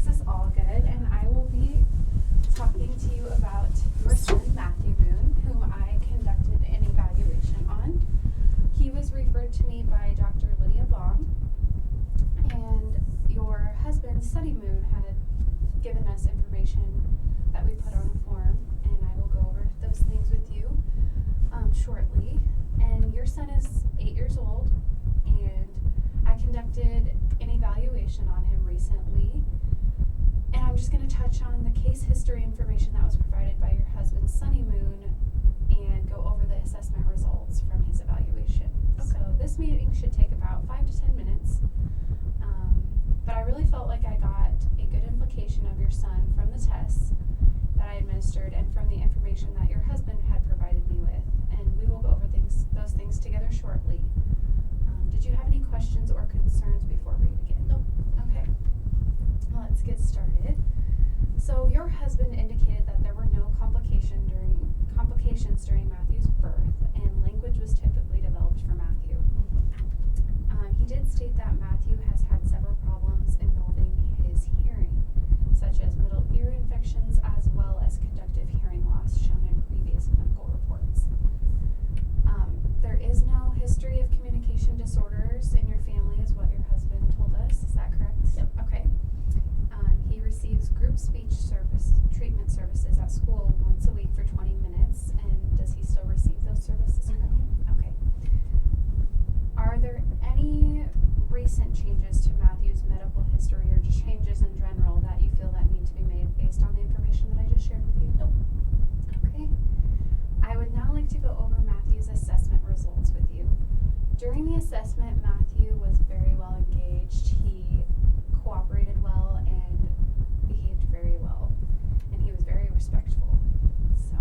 This is all good, and I will be talking to you about your son, Matthew Moon, whom I conducted an evaluation on. He was referred to me by Dr. Lydia Bong, and your husband, Sonny Moon, had given us information that we put on a form, and I will go over those things with you shortly. And your son is 8 years old, and I conducted an evaluation on him recently, and I'm just going to touch on the case history information that was provided by your husband, Sonny Moon, and go over the assessment results from his evaluation. Okay. So this meeting should take about 5 to 10 minutes, but I really felt like I got a good implication of your son from the tests that I administered and from the information that your husband had provided me with, and we will go over those things together shortly. Did you have any questions or concerns before we begin? Nope. Okay. Let's get started. So your husband indicated that there were no complications during Matthew's birth, and language was typically developed for Matthew. He did state that Matthew has had several problems involving his hearing, such as middle ear infections as well as conductive hearing loss shown in previous clinical reports. There is no history of communication disorders in your family, is what your husband told us. Is that correct? Yep. Okay. He receives group speech treatment services at school once a week for 20 minutes. And does he still receive those services currently? Okay. Are there any recent changes to Matthew's medical history or just changes in general that you feel that need to be made based on the information that I just shared with you? Nope. Okay. I would now like to go over Matthew's assessment results with you. During the assessment, Matthew was very well engaged. He cooperated well and behaved very well, and he was very respectful. So,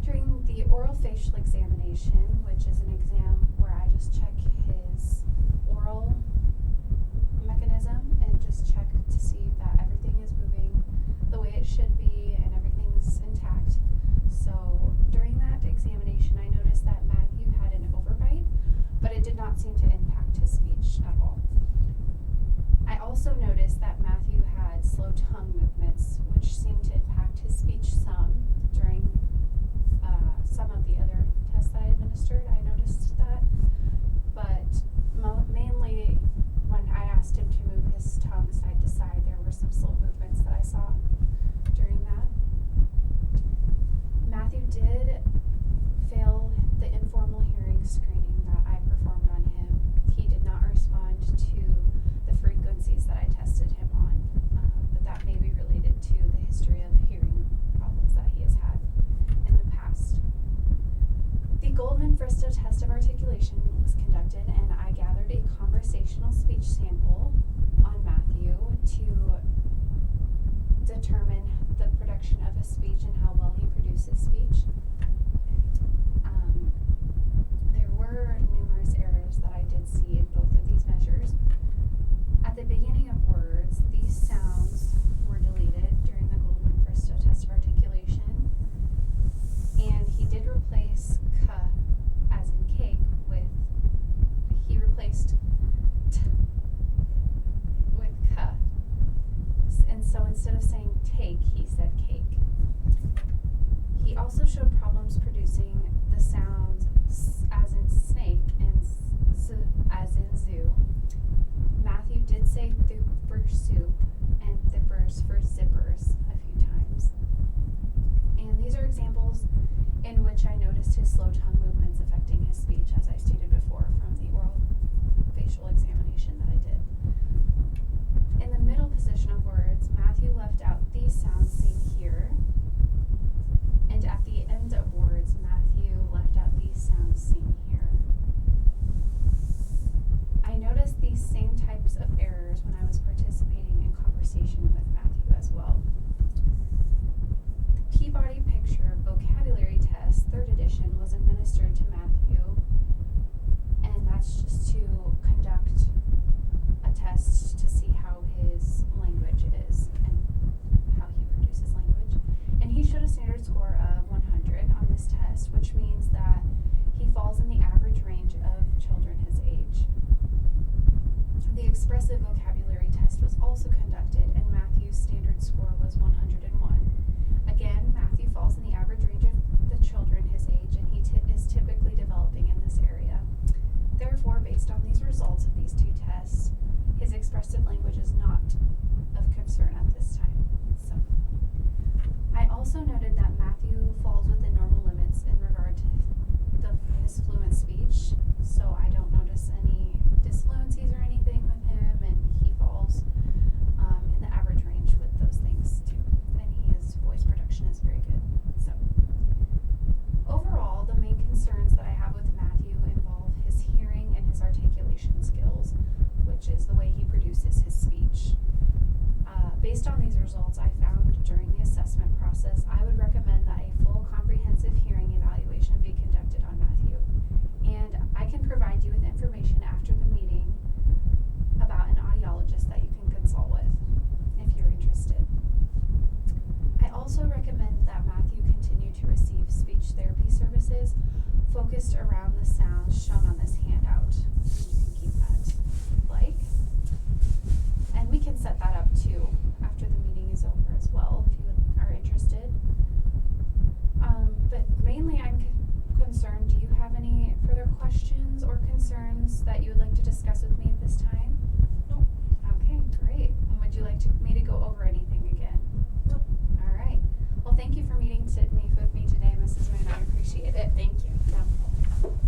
during the oral facial examination, which is an exam where I just check his oral mechanism and just check to see that everything is moving the way it should be and everything's intact. So during that examination, I noticed that Matthew had an overbite, but it did not seem to impact his speech at all. I also noticed that Matthew had slow tongue movements, which seemed to impact his speech some during some of the other tests that I administered. I noticed that, but mainly when I asked him to move his tongue side to side, there were some slow movements that I saw during that. Matthew did fail the informal hearing screening that I performed on him. He did not respond to the frequencies that I tested him on, but that may be related to the history of hearing problems that he has had in the past. The Goldman-Bristow test of articulation was conducted, and I gathered a conversational speech sample on Matthew to determine the production of his speech and how well he produces speech. There were numerous errors that I did see in both of these measures. At the beginning of words, these sounds were deleted during the Goldman-Bristow test of articulation, and he did replace k as in cake with, he replaced t with k. And so instead of saying take, he said cake. He also showed problems producing the sounds as in snake and as in zoo. Matthew did say thoop for soup and thippers for zippers a few times. And these are examples in which I noticed his slow tongue movements affecting his speech, as I stated before, from the oral facial examination that I did. In the middle position of words, Matthew left out these sounds seen here, and at the end of words, Matthew left out these sounds seen here. I noticed these same types of errors when I was participating in conversation with Matthew as well. The Peabody Picture Vocabulary Test, 3rd edition, was administered to Matthew, and that's just to conduct expressive vocabulary test was also conducted, and Matthew's standard score was 101. Again, Matthew falls in the average range of the children his age, and he is typically developing in this area. Therefore, based on these results of these two tests, his expressive language is not of concern at this time. So, I also noted that Matthew falls within normal limits in regard to his fluent speech, so I don't notice any disfluencies or anything with him, and he falls in the average range with those things too. And his voice production is very good. So, overall, the main concerns that I have with Matthew involve his hearing and his articulation skills, which is the way he produces his speech. Based on these results I found during the assessment process, I would recommend that a full comprehensive hearing evaluation be conducted on Matthew. And I can provide you with information after the meeting about an audiologist that you can consult with if you're interested. I also recommend that Matthew continue to receive speech therapy services focused around the sounds shown on this handout. And you can keep that like. And we can set that up too after the meeting is over as well if you are interested. But mainly I'm concerned, do you have any further questions or concerns that you would like to discuss with me at this time? Nope. Okay, great. And would you like me to go over anything again? Nope. All right. Well, thank you for meeting with me today, Mrs. Moon. I appreciate it. Thank you. No problem.